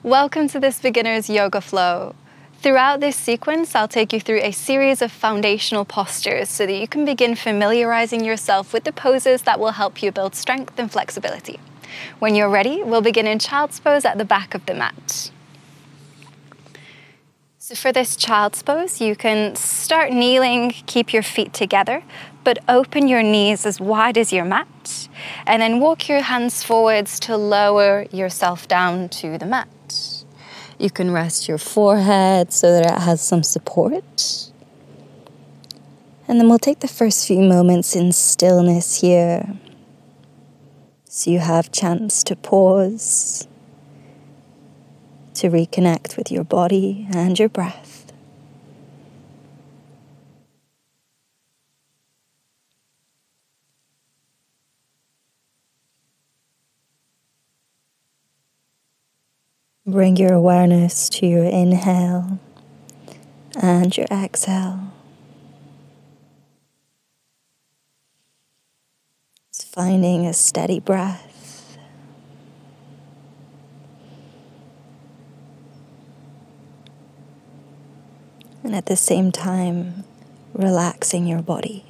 Welcome to this beginner's yoga flow. Throughout this sequence, I'll take you through a series of foundational postures so that you can begin familiarizing yourself with the poses that will help you build strength and flexibility. When you're ready, we'll begin in child's pose at the back of the mat. So for this child's pose, you can start kneeling, keep your feet together, but open your knees as wide as your mat, and then walk your hands forwards to lower yourself down to the mat. You can rest your forehead so that it has some support. And then we'll take the first few moments in stillness here. So you have chance to pause, to reconnect with your body and your breath. Bring your awareness to your inhale and your exhale. It's finding a steady breath. And at the same time, relaxing your body.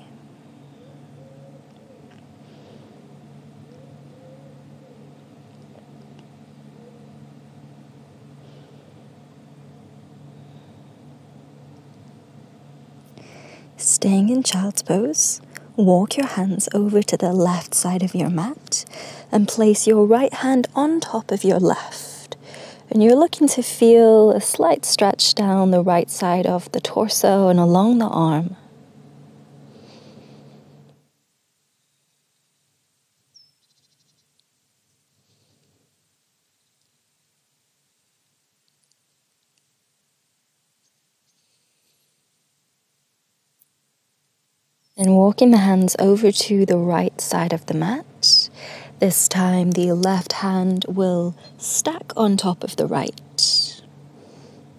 Staying in child's pose, walk your hands over to the left side of your mat and place your right hand on top of your left. And you're looking to feel a slight stretch down the right side of the torso and along the arm. And walking the hands over to the right side of the mat. This time the left hand will stack on top of the right.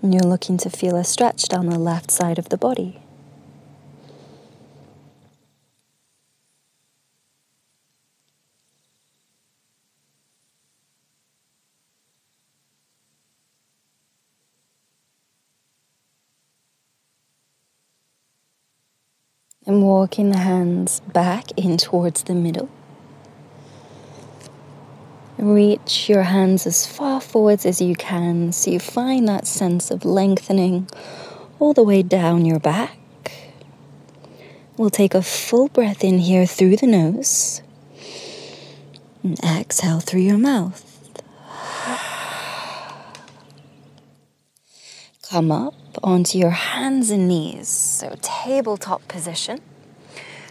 And you're looking to feel a stretch down the left side of the body. And walking the hands back in towards the middle. Reach your hands as far forwards as you can so you find that sense of lengthening all the way down your back. We'll take a full breath in here through the nose and exhale through your mouth. Come up onto your hands and knees, so tabletop position.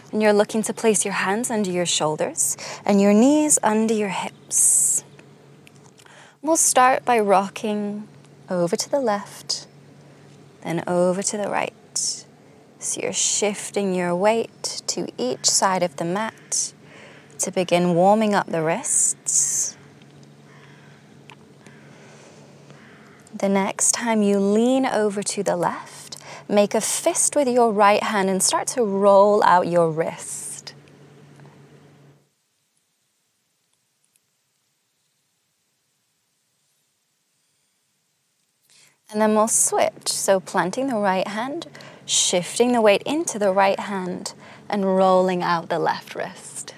And you're looking to place your hands under your shoulders and your knees under your hips. We'll start by rocking over to the left, then over to the right. So you're shifting your weight to each side of the mat to begin warming up the wrists. The next time you lean over to the left, make a fist with your right hand and start to roll out your wrist. And then we'll switch. So planting the right hand, shifting the weight into the right hand, and rolling out the left wrist.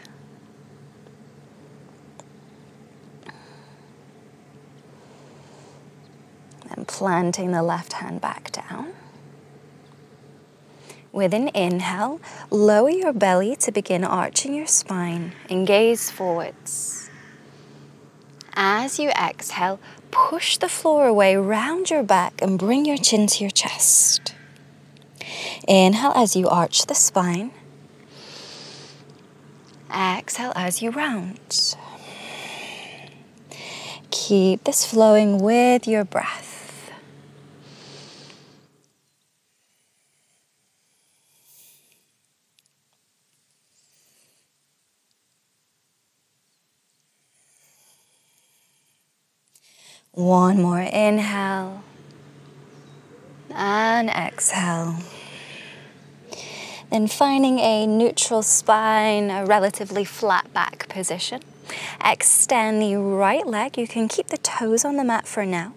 And planting the left hand back down. With an inhale, lower your belly to begin arching your spine and gaze forwards. As you exhale, push the floor away, round your back and bring your chin to your chest. Inhale as you arch the spine. Exhale as you round. Keep this flowing with your breath. One more inhale and exhale. Then finding a neutral spine, a relatively flat back position. Extend the right leg. You can keep the toes on the mat for now.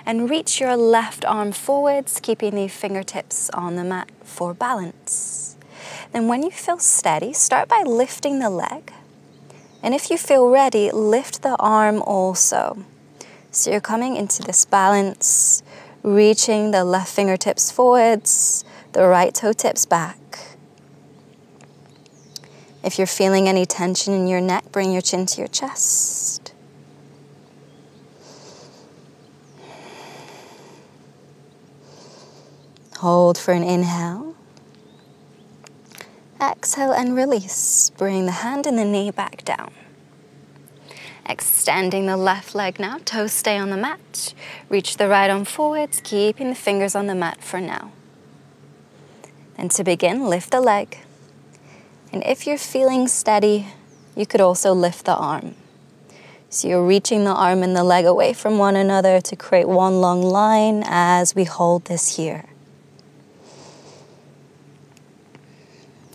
And reach your left arm forwards, keeping the fingertips on the mat for balance. Then when you feel steady, start by lifting the leg. And if you feel ready, lift the arm also. So you're coming into this balance, reaching the left fingertips forwards, the right toe tips back. If you're feeling any tension in your neck, bring your chin to your chest. Hold for an inhale. Exhale and release. Bring the hand and the knee back down. Extending the left leg now, toes stay on the mat. Reach the right arm forwards, keeping the fingers on the mat for now. And to begin, lift the leg. And if you're feeling steady, you could also lift the arm. So you're reaching the arm and the leg away from one another to create one long line as we hold this here.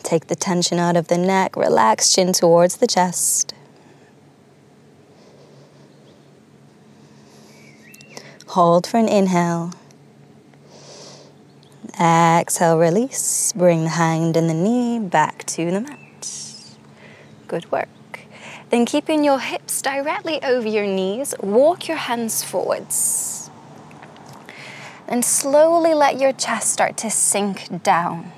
Take the tension out of the neck, relax chin towards the chest. Hold for an inhale. Exhale, release. Bring the hand and the knee back to the mat. Good work. Then keeping your hips directly over your knees, walk your hands forwards. And slowly let your chest start to sink down.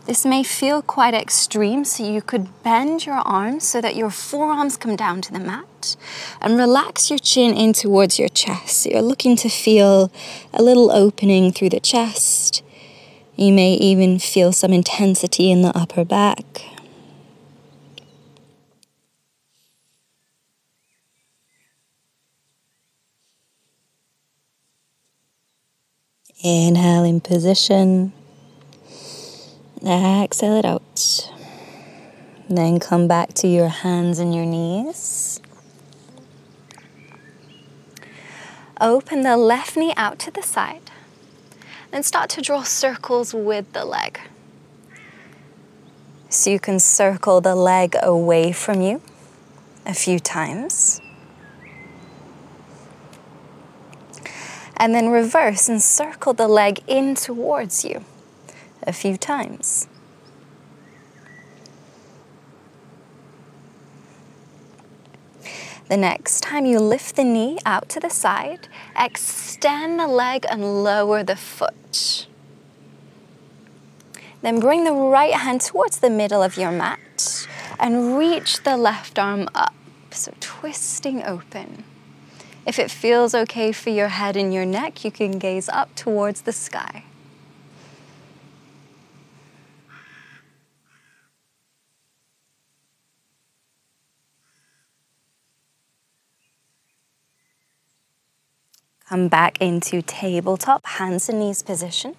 This may feel quite extreme, so you could bend your arms so that your forearms come down to the mat and relax your chin in towards your chest. So you're looking to feel a little opening through the chest. You may even feel some intensity in the upper back. Inhale in position. Exhale it out. Then come back to your hands and your knees. Open the left knee out to the side. Then start to draw circles with the leg. So you can circle the leg away from you a few times. And then reverse and circle the leg in towards you a few times. The next time you lift the knee out to the side, extend the leg and lower the foot. Then bring the right hand towards the middle of your mat and reach the left arm up, so twisting open. If it feels okay for your head and your neck, you can gaze up towards the sky. Come back into tabletop, hands and knees position.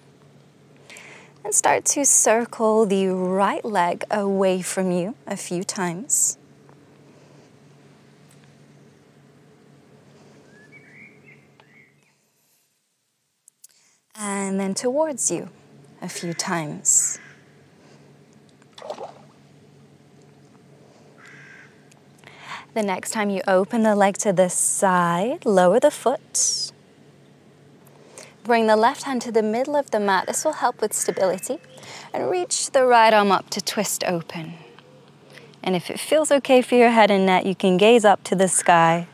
And start to circle the right leg away from you a few times. And then towards you a few times. The next time you open the leg to the side, lower the foot. Bring the left hand to the middle of the mat. This will help with stability. And reach the right arm up to twist open. And if it feels okay for your head and neck, you can gaze up to the sky.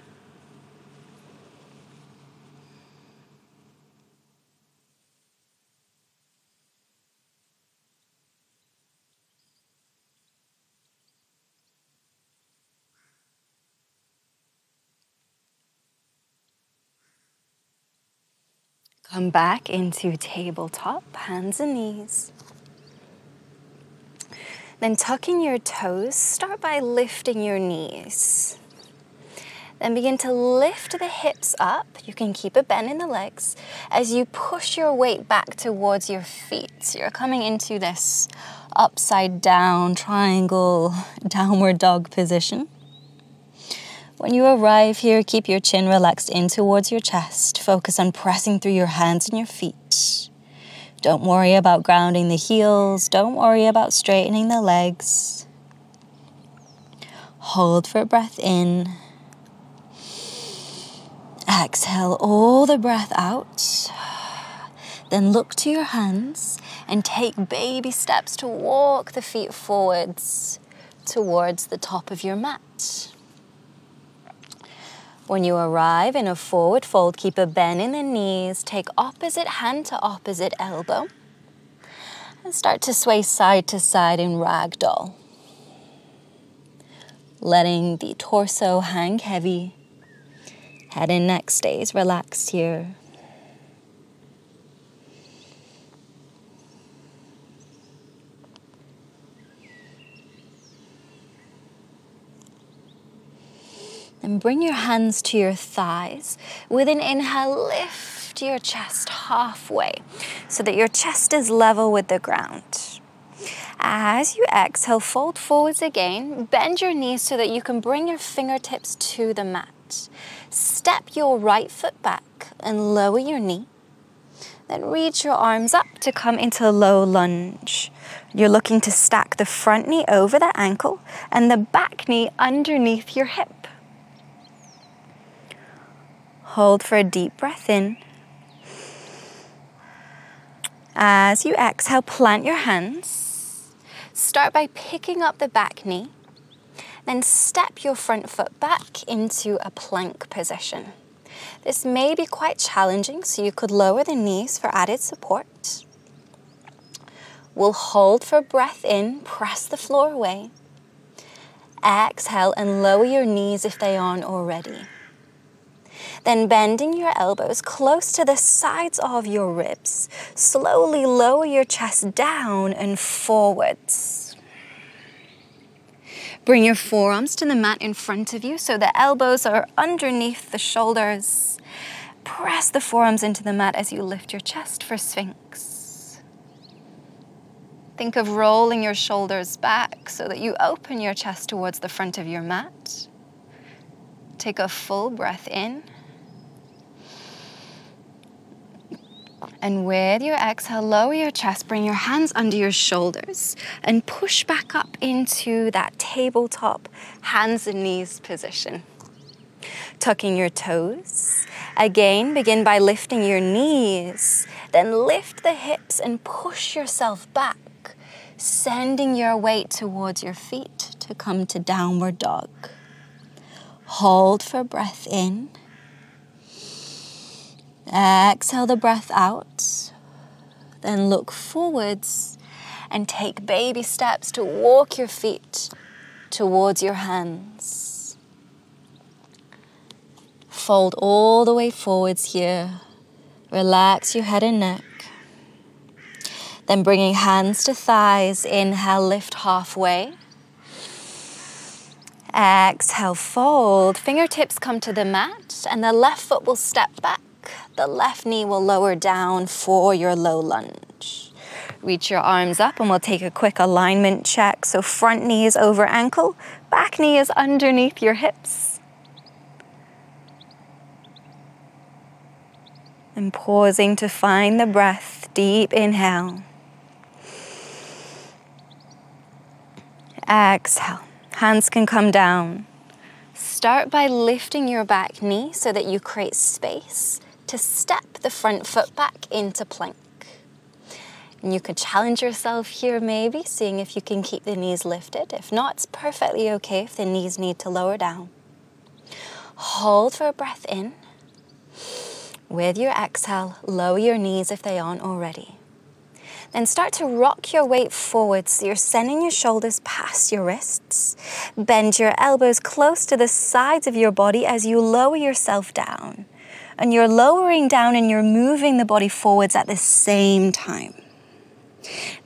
Come back into tabletop, hands and knees. Then tucking your toes, start by lifting your knees. Then begin to lift the hips up. You can keep a bend in the legs as you push your weight back towards your feet. So you're coming into this upside down triangle, downward dog position. When you arrive here, keep your chin relaxed in towards your chest. Focus on pressing through your hands and your feet. Don't worry about grounding the heels. Don't worry about straightening the legs. Hold for a breath in. Exhale all the breath out. Then look to your hands and take baby steps to walk the feet forwards towards the top of your mat. When you arrive in a forward fold, keep a bend in the knees, take opposite hand to opposite elbow, and start to sway side to side in ragdoll. Letting the torso hang heavy, head and neck stays relaxed here. And bring your hands to your thighs. With an inhale, lift your chest halfway so that your chest is level with the ground. As you exhale, fold forwards again. Bend your knees so that you can bring your fingertips to the mat. Step your right foot back and lower your knee. Then reach your arms up to come into low lunge. You're looking to stack the front knee over the ankle and the back knee underneath your hip. Hold for a deep breath in. As you exhale, plant your hands. Start by picking up the back knee. Then step your front foot back into a plank position. This may be quite challenging, so you could lower the knees for added support. We'll hold for breath in, press the floor away. Exhale and lower your knees if they aren't already. Then bending your elbows close to the sides of your ribs, slowly lower your chest down and forwards. Bring your forearms to the mat in front of you so the elbows are underneath the shoulders. Press the forearms into the mat as you lift your chest for Sphinx. Think of rolling your shoulders back so that you open your chest towards the front of your mat. Take a full breath in. And with your exhale, lower your chest, bring your hands under your shoulders and push back up into that tabletop hands and knees position. Tucking your toes. Again, begin by lifting your knees, then lift the hips and push yourself back, sending your weight towards your feet to come to downward dog. Hold for breath in. Exhale the breath out. Then look forwards and take baby steps to walk your feet towards your hands. Fold all the way forwards here. Relax your head and neck. Then bringing hands to thighs, inhale, lift halfway. Exhale, fold. Fingertips come to the mat and the left foot will step back. The left knee will lower down for your low lunge. Reach your arms up and we'll take a quick alignment check. So front knee is over ankle, back knee is underneath your hips. And pausing to find the breath, deep inhale. Exhale, hands can come down. Start by lifting your back knee so that you create space to step the front foot back into plank. And you could challenge yourself here maybe, seeing if you can keep the knees lifted. If not, it's perfectly okay if the knees need to lower down. Hold for a breath in. With your exhale, lower your knees if they aren't already. Then start to rock your weight forward so you're sending your shoulders past your wrists. Bend your elbows close to the sides of your body as you lower yourself down. And you're lowering down and you're moving the body forwards at the same time.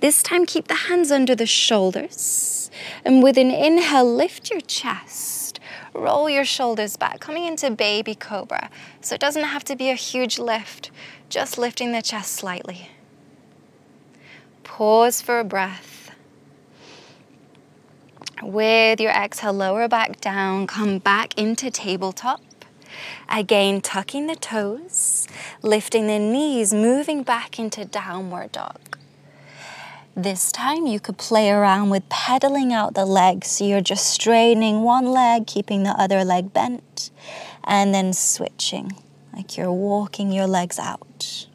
This time, keep the hands under the shoulders. And with an inhale, lift your chest. Roll your shoulders back, coming into baby cobra. So it doesn't have to be a huge lift, just lifting the chest slightly. Pause for a breath. With your exhale, lower back down, come back into tabletop. Again, tucking the toes, lifting the knees, moving back into downward dog. This time you could play around with pedaling out the legs. So you're just straightening one leg, keeping the other leg bent, and then switching. like you're walking your legs out.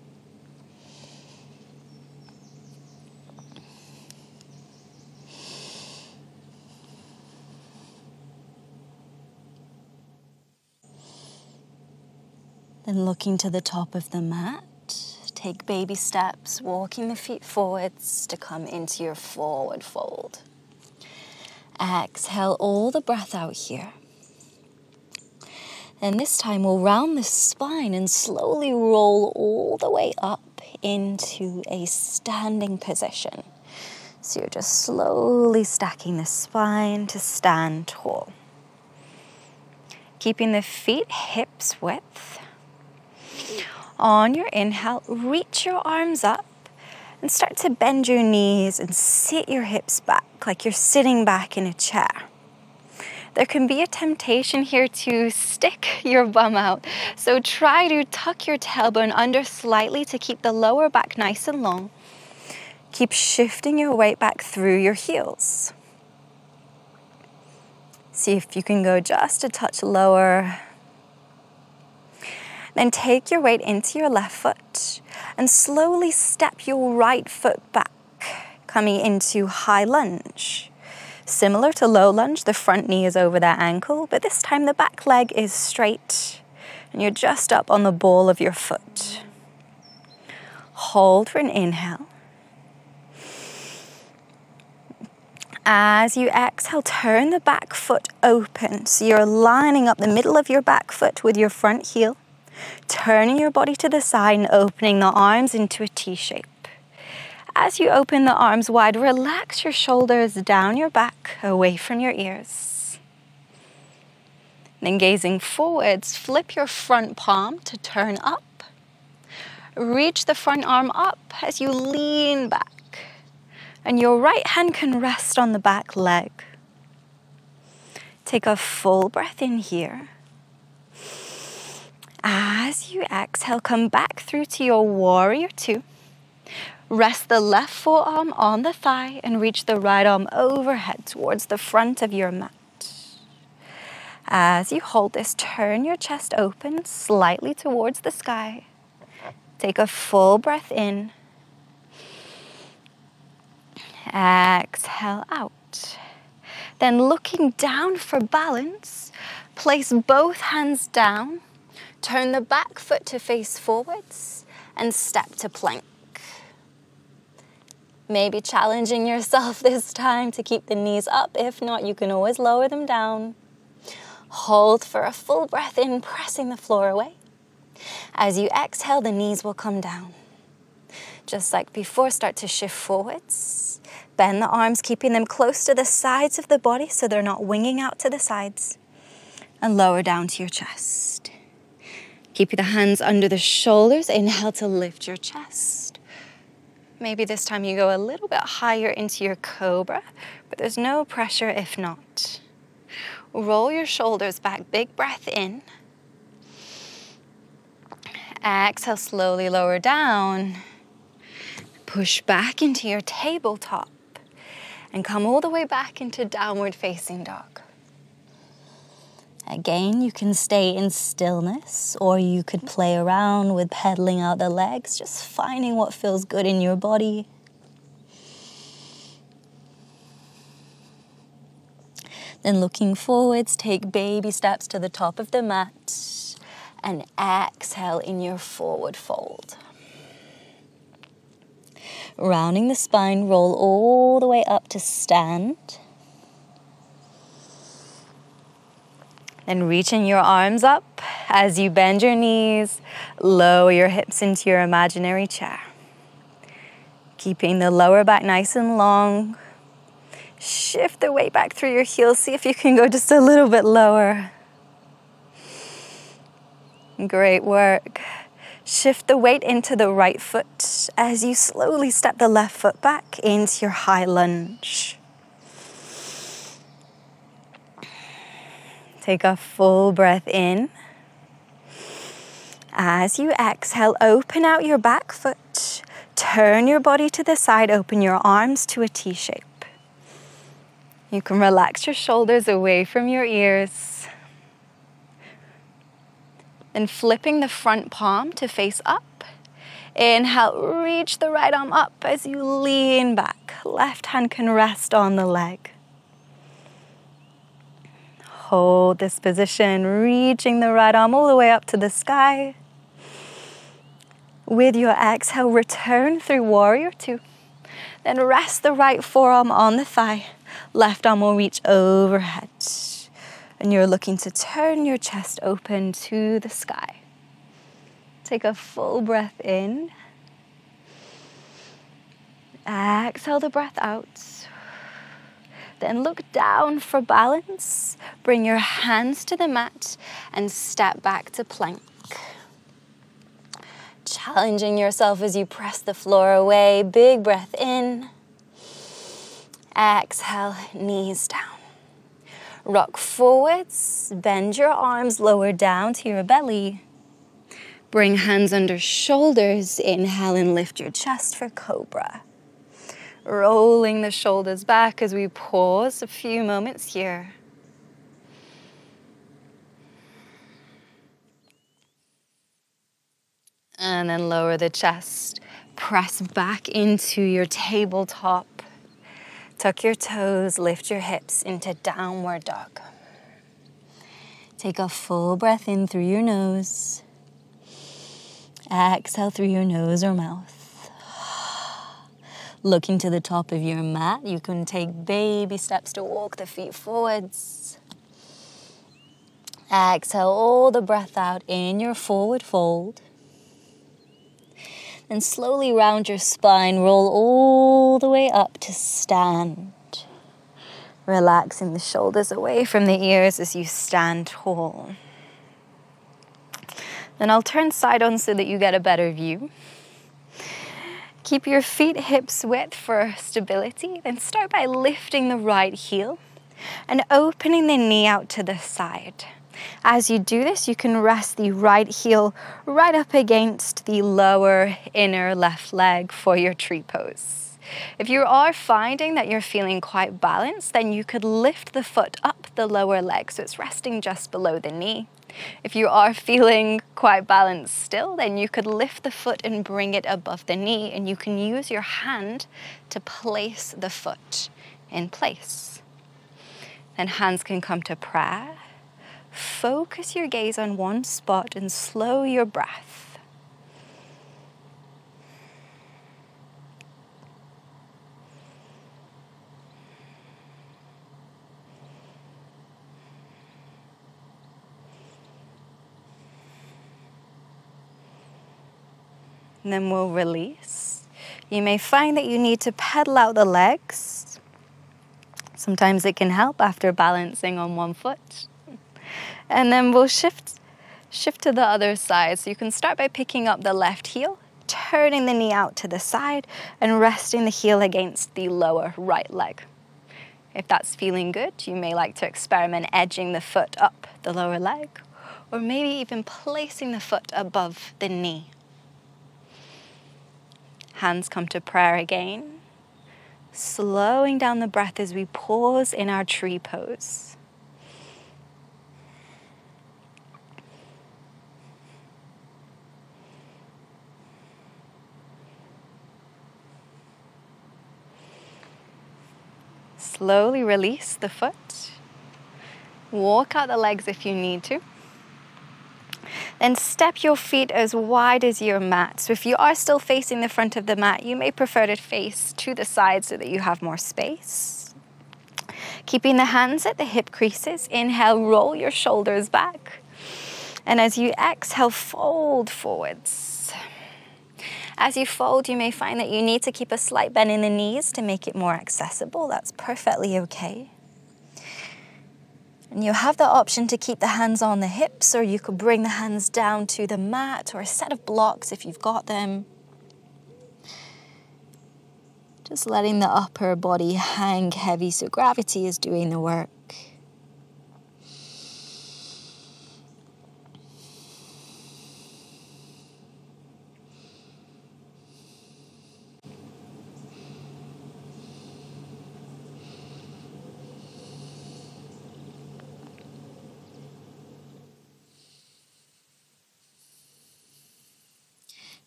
Then looking to the top of the mat, take baby steps, walking the feet forwards to come into your forward fold. Exhale all the breath out here. And this time we'll round the spine and slowly roll all the way up into a standing position. So you're just slowly stacking the spine to stand tall. Keeping the feet hips width. On your inhale, reach your arms up and start to bend your knees and sit your hips back like you're sitting back in a chair. There can be a temptation here to stick your bum out, so try to tuck your tailbone under slightly to keep the lower back nice and long. Keep shifting your weight back through your heels. See if you can go just a touch lower. Then take your weight into your left foot and slowly step your right foot back, coming into high lunge. Similar to low lunge, the front knee is over that ankle, but this time the back leg is straight and you're just up on the ball of your foot. Hold for an inhale. As you exhale, turn the back foot open. So you're lining up the middle of your back foot with your front heel. Turning your body to the side and opening the arms into a T shape. As you open the arms wide, relax your shoulders down your back, away from your ears. Then gazing forwards, flip your front palm to turn up. Reach the front arm up as you lean back. And your right hand can rest on the back leg. Take a full breath in here. As you exhale, come back through to your warrior two. Rest the left forearm on the thigh and reach the right arm overhead towards the front of your mat. As you hold this, turn your chest open slightly towards the sky. Take a full breath in. Exhale out. Then looking down for balance, place both hands down. Turn the back foot to face forwards and step to plank. Maybe challenging yourself this time to keep the knees up. If not, you can always lower them down. Hold for a full breath in, pressing the floor away. As you exhale, the knees will come down. Just like before, start to shift forwards. Bend the arms, keeping them close to the sides of the body so they're not winging out to the sides. And lower down to your chest. Keep the hands under the shoulders. Inhale to lift your chest. Maybe this time you go a little bit higher into your cobra, but there's no pressure if not. Roll your shoulders back, big breath in. Exhale, slowly lower down. Push back into your tabletop and come all the way back into downward facing dog. Again, you can stay in stillness, or you could play around with pedaling out the legs, just finding what feels good in your body. Then looking forwards, take baby steps to the top of the mat and exhale in your forward fold. Rounding the spine, roll all the way up to stand. Then reaching your arms up as you bend your knees, lower your hips into your imaginary chair. Keeping the lower back nice and long. Shift the weight back through your heels. See if you can go just a little bit lower. Great work. Shift the weight into the right foot as you slowly step the left foot back into your high lunge. Take a full breath in. As you exhale, open out your back foot. Turn your body to the side, open your arms to a T shape. You can relax your shoulders away from your ears. Then flipping the front palm to face up. Inhale, reach the right arm up as you lean back. Left hand can rest on the leg. Hold this position, reaching the right arm all the way up to the sky. With your exhale, return through warrior two. Then rest the right forearm on the thigh. Left arm will reach overhead. And you're looking to turn your chest open to the sky. Take a full breath in. Exhale the breath out. Then look down for balance. Bring your hands to the mat and step back to plank. Challenging yourself as you press the floor away. Big breath in. Exhale, knees down. Rock forwards. Bend your arms lower down to your belly. Bring hands under shoulders. Inhale and lift your chest for cobra. Rolling the shoulders back as we pause a few moments here. And then lower the chest. Press back into your tabletop. Tuck your toes, lift your hips into downward dog. Take a full breath in through your nose. Exhale through your nose or mouth. Looking to the top of your mat, you can take baby steps to walk the feet forwards. Exhale all the breath out in your forward fold. Then slowly round your spine, roll all the way up to stand. Relaxing the shoulders away from the ears as you stand tall. Then I'll turn side on so that you get a better view. Keep your feet hips width for stability. Then start by lifting the right heel and opening the knee out to the side. As you do this, you can rest the right heel right up against the lower inner left leg for your tree pose. If you are finding that you're feeling quite balanced, then you could lift the foot up the lower leg so it's resting just below the knee. If you are feeling quite balanced still, then you could lift the foot and bring it above the knee, and you can use your hand to place the foot in place. Then hands can come to prayer. Focus your gaze on one spot and slow your breath. And then we'll release. You may find that you need to pedal out the legs. Sometimes it can help after balancing on one foot. And then we'll shift to the other side. So you can start by picking up the left heel, turning the knee out to the side, and resting the heel against the lower right leg. If that's feeling good, you may like to experiment edging the foot up the lower leg, or maybe even placing the foot above the knee. Hands come to prayer again, slowing down the breath as we pause in our tree pose. Slowly release the foot. Walk out the legs if you need to. Then step your feet as wide as your mat. So if you are still facing the front of the mat, you may prefer to face to the side so that you have more space. Keeping the hands at the hip creases, inhale, roll your shoulders back. And as you exhale, fold forwards. As you fold, you may find that you need to keep a slight bend in the knees to make it more accessible. That's perfectly okay. And you have the option to keep the hands on the hips, or you could bring the hands down to the mat or a set of blocks if you've got them. Just letting the upper body hang heavy so gravity is doing the work.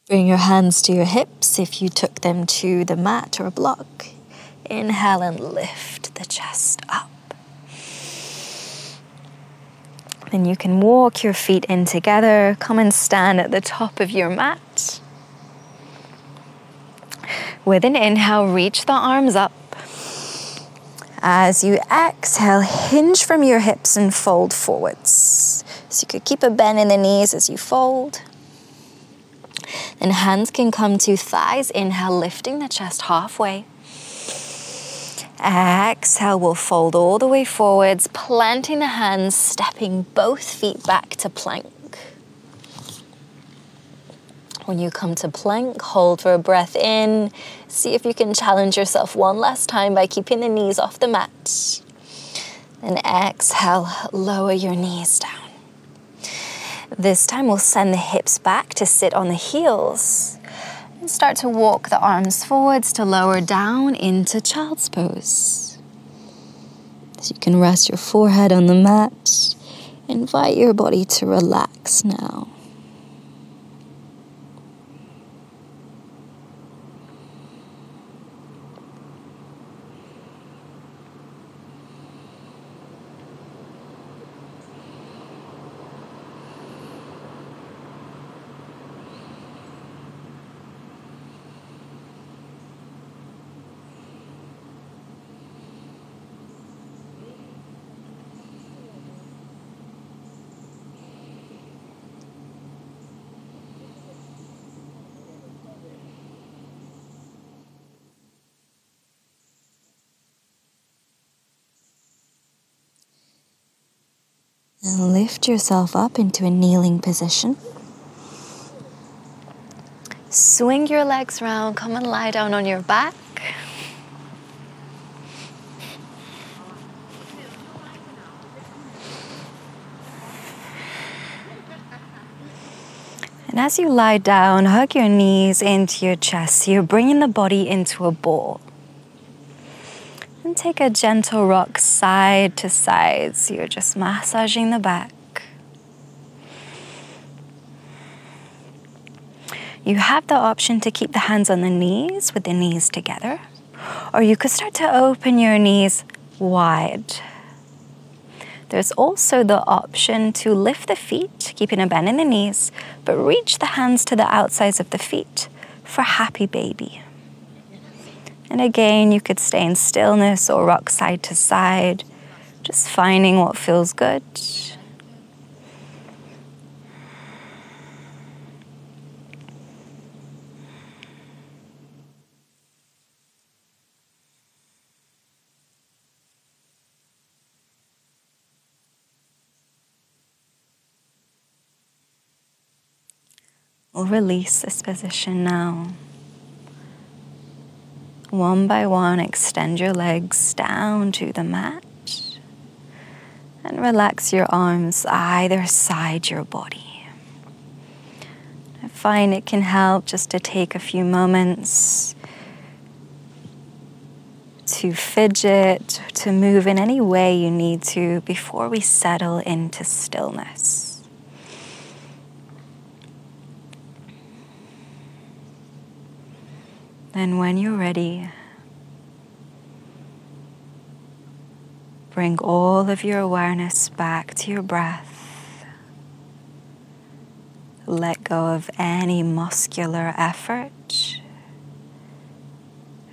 Bring your hands to your hips if you took them to the mat or a block. Inhale and lift the chest up. Then you can walk your feet in together. Come and stand at the top of your mat. With an inhale, reach the arms up. As you exhale, hinge from your hips and fold forwards. So you could keep a bend in the knees as you fold. Then hands can come to thighs. Inhale, lifting the chest halfway. Exhale, we'll fold all the way forwards, planting the hands, stepping both feet back to plank. When you come to plank, hold for a breath in. See if you can challenge yourself one last time by keeping the knees off the mat. Then exhale, lower your knees down. This time we'll send the hips back to sit on the heels. And start to walk the arms forwards to lower down into child's pose. So you can rest your forehead on the mat. Invite your body to relax now. And lift yourself up into a kneeling position. Swing your legs round, come and lie down on your back. And as you lie down, hug your knees into your chest. So you're bringing the body into a ball. And take a gentle rock side to side. So you're just massaging the back. You have the option to keep the hands on the knees with the knees together. Or you could start to open your knees wide. There's also the option to lift the feet, keeping a bend in the knees, but reach the hands to the outsides of the feet for happy baby. And again, you could stay in stillness or rock side to side, just finding what feels good. We'll release this position now. One by one, extend your legs down to the mat and relax your arms either side your body. I find it can help just to take a few moments to fidget, to move in any way you need to before we settle into stillness. And when you're ready, bring all of your awareness back to your breath. Let go of any muscular effort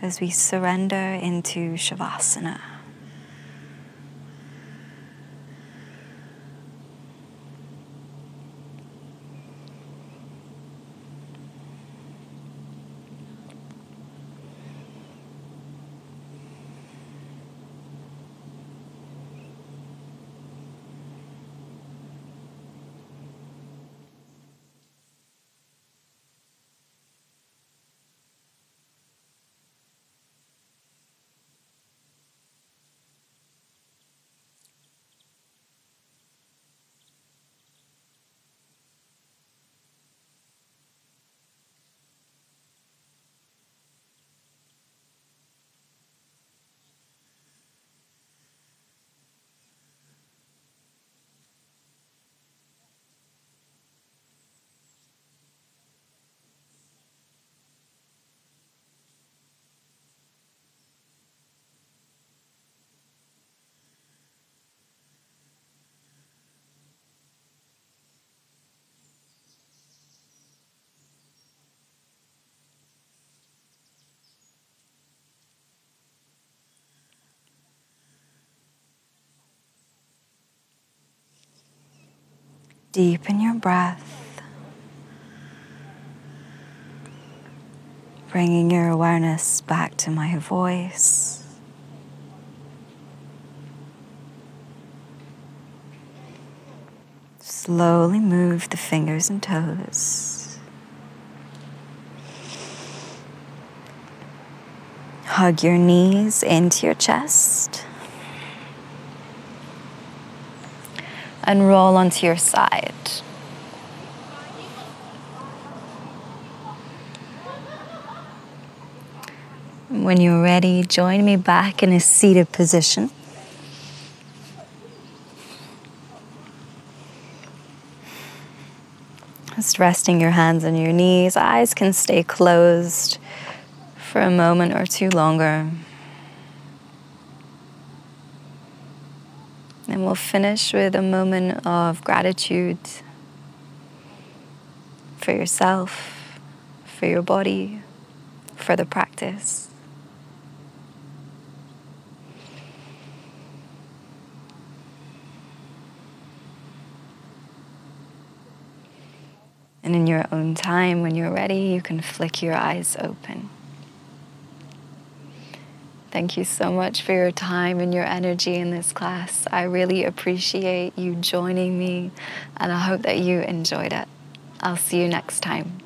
as we surrender into Shavasana. Deepen your breath, bringing your awareness back to my voice. Slowly move the fingers and toes. Hug your knees into your chest. And roll onto your side. When you're ready, join me back in a seated position. Just resting your hands on your knees. Eyes can stay closed for a moment or two longer. And we'll finish with a moment of gratitude for yourself, for your body, for the practice. And in your own time, when you're ready, you can flick your eyes open. Thank you so much for your time and your energy in this class. I really appreciate you joining me, and I hope that you enjoyed it. I'll see you next time.